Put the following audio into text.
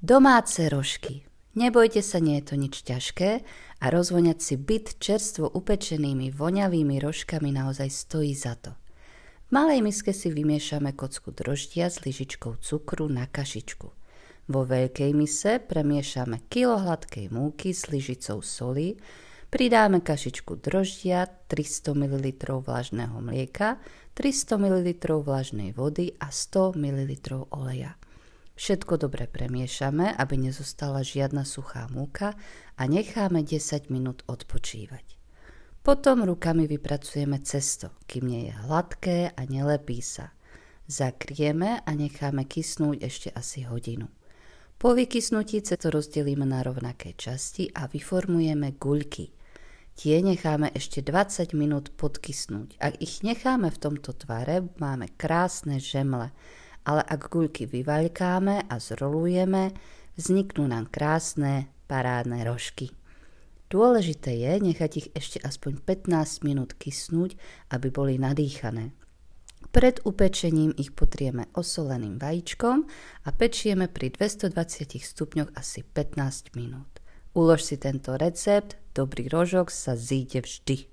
Domáce rožky. Nebojte sa, nie je to nič ťažké a rozvoňať si byt čerstvo upečenými voňavými rožkami naozaj stojí za to. V malej miske si vymiešame kocku droždia s lyžičkou cukru na kašičku. Vo veľkej mise premiešame kilo hladkej múky s lyžicou soli, pridáme kašičku droždia, 300 ml vlažného mlieka, 300 ml vlažnej vody a 100 ml oleja. Všetko dobre premiešame, aby nezostala žiadna suchá múka a necháme 10 minút odpočívať. Potom rukami vypracujeme cesto, kým nie je hladké a nelepí sa. Zakrieme a necháme kysnúť ešte asi hodinu. Po vykysnutí cesto rozdelíme na rovnaké časti a vyformujeme guľky. Tie necháme ešte 20 minút podkysnúť. Ak ich necháme v tomto tvare, máme krásne žemle. Ale ak guľky vyvaľkáme a zrolujeme, vzniknú nám krásne parádne rožky. Dôležité je nechať ich ešte aspoň 15 minút kysnúť, aby boli nadýchané. Pred upečením ich potrieme osoleným vajíčkom a pečieme pri 220 stupňoch asi 15 minút. Ulož si tento recept, dobrý rožok sa zíde vždy.